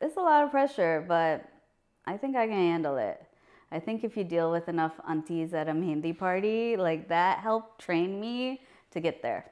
It's a lot of pressure, but I think I can handle it. I think if you deal with enough aunties at a Mehndi party, like that helped train me to get there.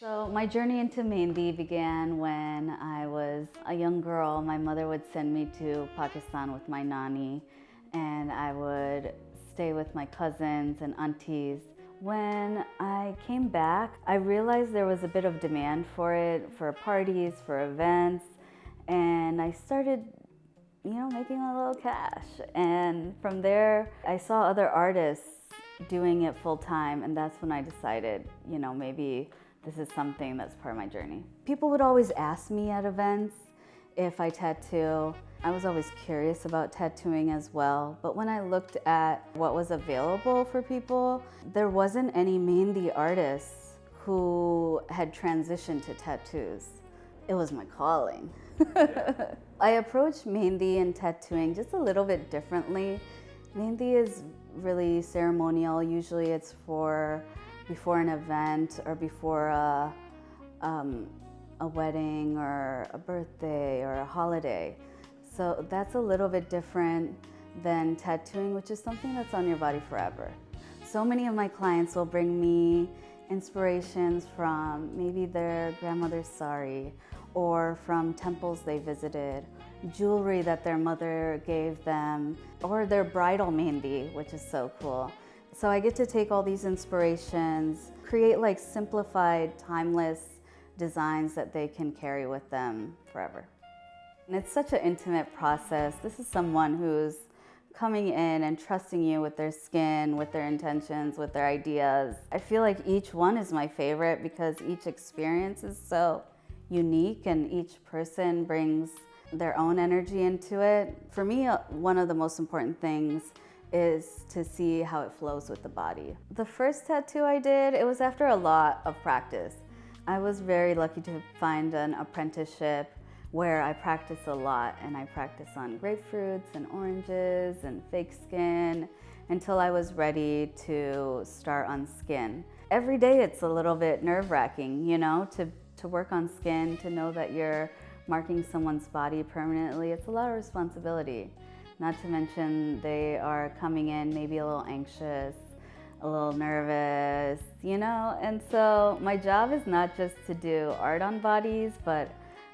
So my journey into Mehndi began when I was a young girl. My mother would send me to Pakistan with my nani, and I would stay with my cousins and aunties. When I came back, I realized there was a bit of demand for it, for parties, for events, and I started making a little cash. And from there, I saw other artists doing it full time, and that's when I decided, maybe this is something that's part of my journey. People would always ask me at events if I tattoo. I was always curious about tattooing as well, but when I looked at what was available for people, there wasn't any Mehndi artists who had transitioned to tattoos. It was my calling. I approach Mehndi and tattooing just a little bit differently. Mehndi is really ceremonial. Usually it's for before an event or before a wedding or a birthday or a holiday. So that's a little bit different than tattooing, which is something that's on your body forever. So many of my clients will bring me inspirations from maybe their grandmother's sari or from temples they visited, jewelry that their mother gave them, or their bridal Mehndi, which is so cool. So I get to take all these inspirations, create like simplified, timeless designs that they can carry with them forever. And it's such an intimate process. This is someone who's coming in and trusting you with their skin, with their intentions, with their ideas. I feel like each one is my favorite because each experience is so unique and each person brings their own energy into it. For me, one of the most important things is to see how it flows with the body. The first tattoo I did, it was after a lot of practice. I was very lucky to find an apprenticeship where I practice a lot, and I practice on grapefruits and oranges and fake skin until I was ready to start on skin. Every day it's a little bit nerve-wracking, to work on skin, to know that you're marking someone's body permanently. It's a lot of responsibility. Not to mention they are coming in maybe a little anxious, a little nervous, And so my job is not just to do art on bodies, but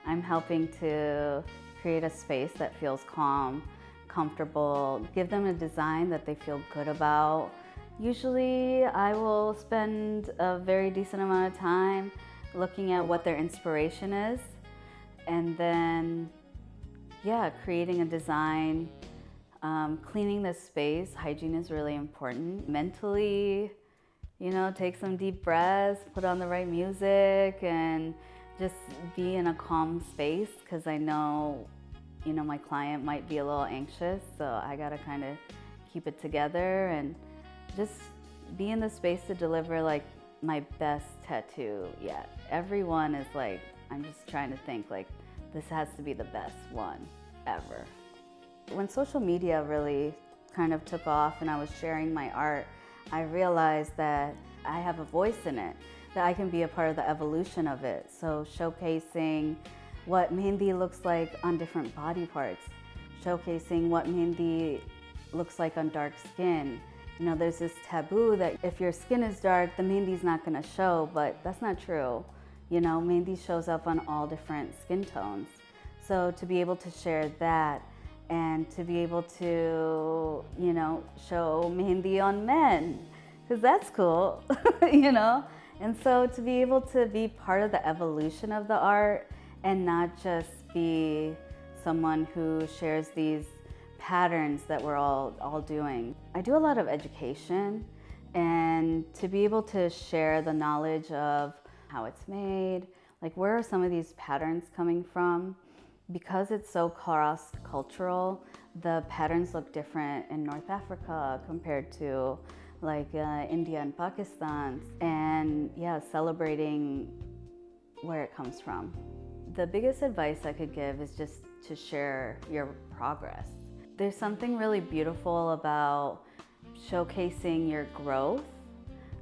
I'm helping to create a space that feels calm, comfortable, give them a design that they feel good about. Usually I will spend a very decent amount of time looking at what their inspiration is, and then, creating a design, cleaning the space. Hygiene is really important. Mentally, take some deep breaths, put on the right music, and just be in a calm space, because I know, my client might be a little anxious, so I gotta kind of keep it together and just be in the space to deliver like my best tattoo yet. Everyone is like, I'm just trying to think like, this has to be the best one ever. When social media really kind of took off and I was sharing my art, I realized that I have a voice in it, that I can be a part of the evolution of it. So showcasing what Mehndi looks like on different body parts, showcasing what Mehndi looks like on dark skin. There's this taboo that if your skin is dark, the Mehendi's not gonna show, but that's not true. Mehndi shows up on all different skin tones. So to be able to share that and to be able to, show Mehndi on men, because that's cool, And so to be able to be part of the evolution of the art and not just be someone who shares these patterns that we're all doing. I do a lot of education, and to be able to share the knowledge of how it's made, like where are some of these patterns coming from? Because it's so cross-cultural, the patterns look different in North Africa compared to like India and Pakistan, and yeah, celebrating where it comes from. The biggest advice I could give is just to share your progress. There's something really beautiful about showcasing your growth.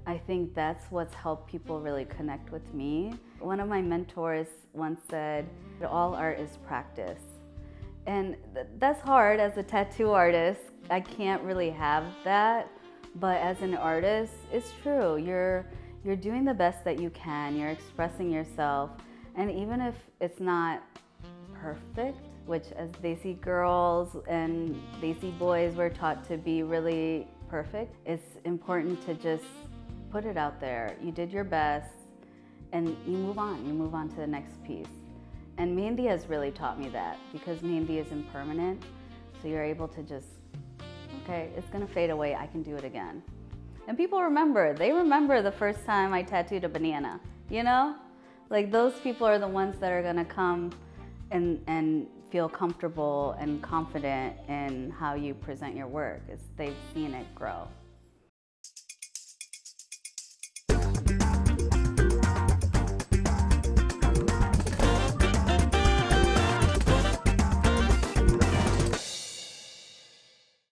I think that's what's helped people really connect with me. One of my mentors once said, all art is practice. And that's hard as a tattoo artist. I can't really have that, but as an artist, it's true. You're doing the best that you can. You're expressing yourself. And even if it's not perfect, which as Desi girls and Desi boys we're taught to be really perfect, it's important to just put it out there. You did your best and you move on. You move on to the next piece. And Mehndi has really taught me that, because Mehndi is impermanent. So you're able to just, okay, it's gonna fade away, I can do it again. And people remember, they remember the first time I tattooed a banana, you know? Like those people are the ones that are gonna come and feel comfortable and confident in how you present your work, is they've seen it grow.